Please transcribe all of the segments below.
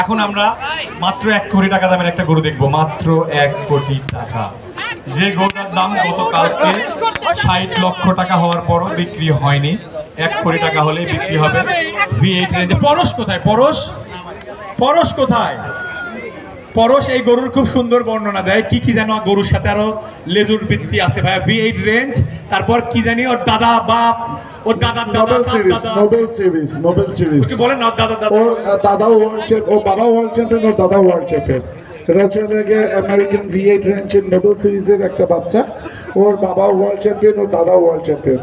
এখন আমরা মাত্র 1 কোটি টাকা দামের একটা গরু দেখবো, মাত্র 1 কোটি টাকা। যে গরুটার দাম গতকালকে 60 লক্ষ টাকা হওয়ার পরও বিক্রি হয়নি, 1 কোটি টাকা হলেই বিক্রি হবে V8 রেঞ্জে। পরশ কোথায়? পরশ কোথায়? পরশ এই গরুর খুব সুন্দর বর্ণনা দেয়, কি কি জানো গরুর সাথে আরো লেজুর বৃত্তি আছে ভাইয়া। V8 রেঞ্জ, তারপর কি জানি ওর দাদা বাপ, ওর দাদার নোবেল সিরিজ বলেন না, দাদা ওর দাদা ওয়ার্ল্ড চ্যাম্পিয়ন, ও বাবা ওয়ার্ল্ড চ্যাম্পিয়ন, ওর দাদা ওয়ার্ল্ড চ্যাম্পিয়ন। এটা হচ্ছে আমেরিকান V8 রেঞ্জের নোবেল সিরিজের একটা বাচ্চা। ওর বাবা ওয়ার্ল্ড চ্যাম্পিয়ন, ওর দাদা world champion.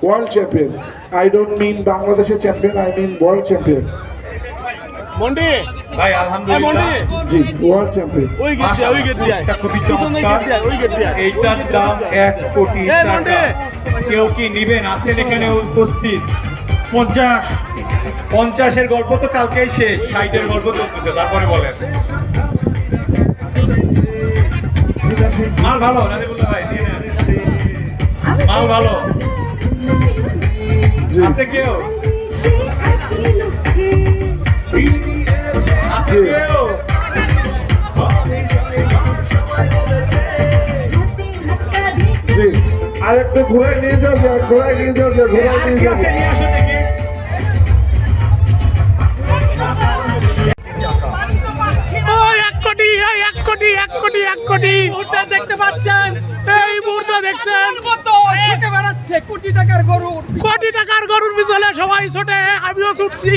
World champion, I don't mean বাংলাদেশের champion, I mean world champion. Mondi ভাই আলহামদুলিল্লাহ, জি ওয়ার্ল্ড চ্যাম্পিয়ন। খুবই চমৎকার। এইটার দাম 1 কোটি টাকা। কেউ কি নিবেন? আসেন এখানে উপস্থিত। 50-এর গল্প তো কালকেই শেষ, 60-এর গল্প চলতেছে, তারপরে বলেন। মাল ভালো রাজিবুল্লাহ ভাই, নিয়ে নেন। মাল ভালো আছে কেউ? আরেকটু ঘোরায় নিয়ে যাও, ঘোরায় নিয়ে যাও, ঘোরায় নিয়ে যাও। দেখতে পাচ্ছেন, এই মুহূর্তে দেখছেন ছুটে বেড়াচ্ছে কোটি টাকার গরুর পিছনে সবাই ছোটে, আমিও ছুটছি।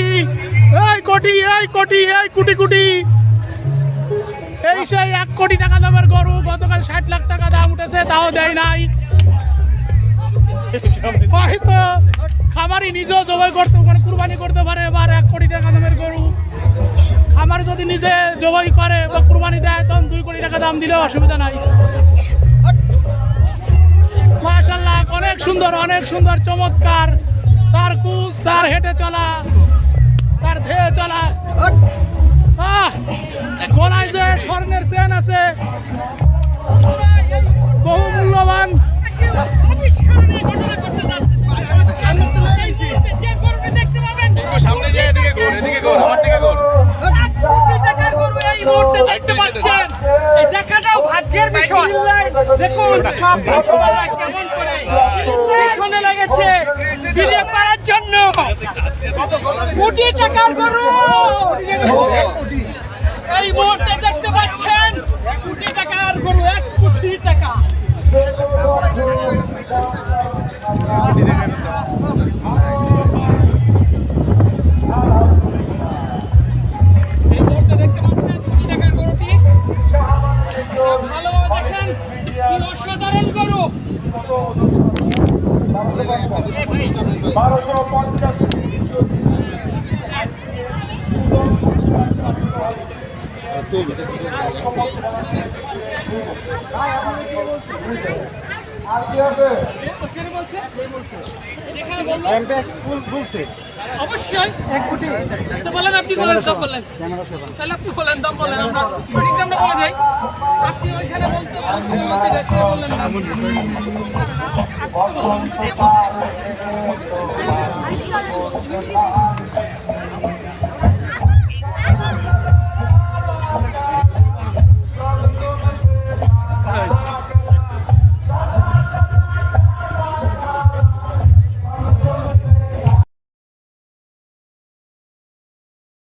এই কোটি কোটি, এই সেই 1 কোটি টাকা দামের গরু। গতকাল 60 লাখ টাকা দাম উঠেছে, তাও দেয় নাই। হয়তো খামারি নিজেও জবাই করতে পারে, কুরবানি করতে পারে। এবার 1 কোটি টাকা দামের গরু খামারি যদি নিজে জবাই করে বা কুরবানি দেয়, তখন 2 কোটি টাকা দাম দিলেও অসুবিধা নাই। মাশাআল্লাহ, অনেক সুন্দর চমৎকার। তার কুচ, তার হেঁটে চলা, তার ধেয়ে চলা। গলায় যে স্বর্ণের চেন আছে, বহু মূল্যবান। সামনে যায়, এদিকে ঘোর, আমার দিকে ঘোর। দেখাটাও ভাগ্যের বিষয়। দেখুন সব ভাগ্যবানরা কেমন করে পিছনে লেগেছে বিলিয়ে করার জন্য। কোটি টাকার গরু এই মুহূর্তে দেখতে পাচ্ছেন, কোটি টাকার গরু, 1 কোটি টাকা। এই মুহূর্তে দেখতে পাচ্ছেন কোটি টাকার গরুটি। ভালোভাবে দেখেন, কি অসাধারণ গরু। 1250 আর কি আছে? ওখানে বলছে, যেখানে বললো অবশ্যই 1 কোটি। তো বলেন, আপনি বলেন, দাম বলেন, তাহলে আপনি বলেন, দাম বলেন, আমরা সঠিক দামটা বলে যাই। আপনি ওইখানে বলতে বললেন দাম। আপনি তো বলছেন, কে বলছে?